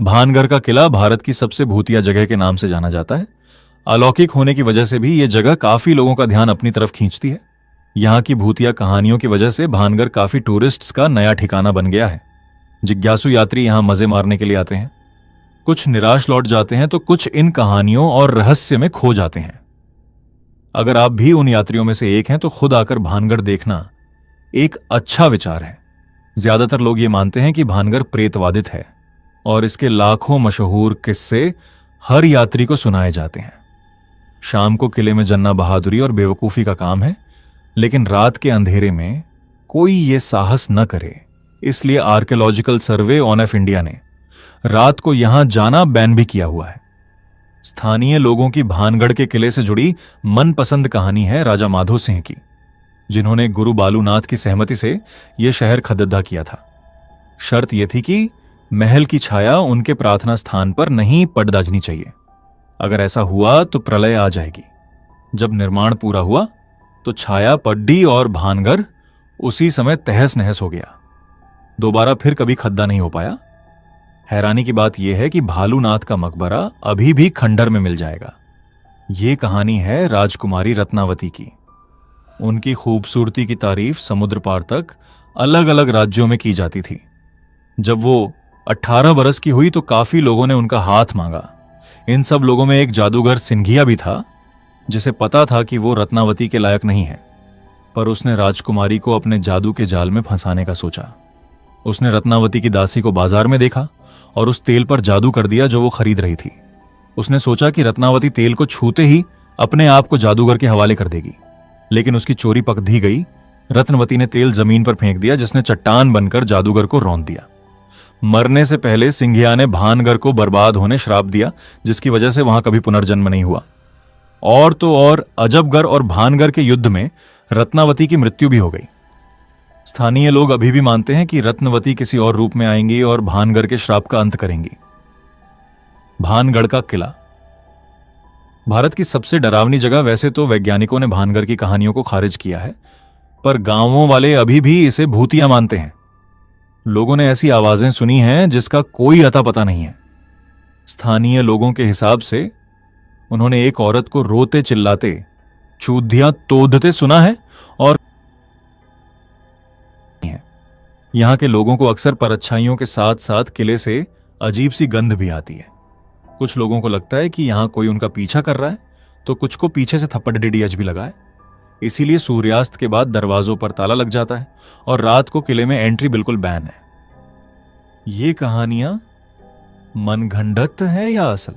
भानगढ़ का किला भारत की सबसे भूतिया जगह के नाम से जाना जाता है। अलौकिक होने की वजह से भी ये जगह काफी लोगों का ध्यान अपनी तरफ खींचती है। यहाँ की भूतिया कहानियों की वजह से भानगढ़ काफी टूरिस्ट्स का नया ठिकाना बन गया है। जिज्ञासु यात्री यहाँ मजे मारने के लिए आते हैं। कुछ निराश लौट जाते हैं तो कुछ इन कहानियों और रहस्य में खो जाते हैं। अगर आप भी उन यात्रियों में से एक हैं तो खुद आकर भानगढ़ देखना एक अच्छा विचार है। ज्यादातर लोग ये मानते हैं कि भानगढ़ प्रेतवादित है और इसके लाखों मशहूर किस्से हर यात्री को सुनाए जाते हैं। शाम को किले में जन्ना बहादुरी और बेवकूफी का काम है, लेकिन रात के अंधेरे में कोई ये साहस न करे, इसलिए आर्कियोलॉजिकल सर्वे ऑफ इंडिया ने रात को यहां जाना बैन भी किया हुआ है। स्थानीय लोगों की भानगढ़ के किले से जुड़ी मनपसंद कहानी है राजा माधो सिंह की, जिन्होंने गुरु बालूनाथ की सहमति से यह शहर खरीदा किया था। शर्त यह थी कि महल की छाया उनके प्रार्थना स्थान पर नहीं पड़दाजनी चाहिए। अगर ऐसा हुआ तो प्रलय आ जाएगी। जब निर्माण पूरा हुआ तो छाया पड्डी और भानगढ़ उसी समय तहस नहस हो गया। दोबारा फिर कभी खद्दा नहीं हो पाया। हैरानी की बात यह है कि भालूनाथ का मकबरा अभी भी खंडर में मिल जाएगा। यह कहानी है राजकुमारी रत्नावती की। उनकी खूबसूरती की तारीफ समुद्र पार तक अलग अलग राज्यों में की जाती थी। जब वो 18 बरस की हुई तो काफी लोगों ने उनका हाथ मांगा। इन सब लोगों में एक जादूगर सिंघिया भी था, जिसे पता था कि वो रत्नावती के लायक नहीं है, पर उसने राजकुमारी को अपने जादू के जाल में फंसाने का सोचा। उसने रत्नावती की दासी को बाजार में देखा और उस तेल पर जादू कर दिया जो वो खरीद रही थी। उसने सोचा कि रत्नावती तेल को छूते ही अपने आप को जादूगर के हवाले कर देगी, लेकिन उसकी चोरी पकड़ी गई। रत्नवती ने तेल जमीन पर फेंक दिया, जिसने चट्टान बनकर जादूगर को रौंद दिया। मरने से पहले सिंघिया ने भानगढ़ को बर्बाद होने श्राप दिया, जिसकी वजह से वहां कभी पुनर्जन्म नहीं हुआ। और तो और अजबगढ़ और भानगढ़ के युद्ध में रत्नावती की मृत्यु भी हो गई। स्थानीय लोग अभी भी मानते हैं कि रत्नवती किसी और रूप में आएंगी और भानगढ़ के श्राप का अंत करेंगी। भानगढ़ का किला भारत की सबसे डरावनी जगह। वैसे तो वैज्ञानिकों ने भानगढ़ की कहानियों को खारिज किया है, पर गांवों वाले अभी भी इसे भूतिया मानते हैं। लोगों ने ऐसी आवाजें सुनी हैं जिसका कोई अता पता नहीं है। स्थानीय लोगों के हिसाब से उन्होंने एक औरत को रोते चिल्लाते, चूधियां तोड़ते सुना है। और यहां के लोगों को अक्सर परछाइयों के साथ साथ किले से अजीब सी गंध भी आती है। कुछ लोगों को लगता है कि यहां कोई उनका पीछा कर रहा है, तो कुछ को पीछे से थप्पड़ डीडीएच भी लगा है। इसीलिए सूर्यास्त के बाद दरवाजों पर ताला लग जाता है और रात को किले में एंट्री बिल्कुल बैन है। ये कहानियां मनगढ़ंत है या असल?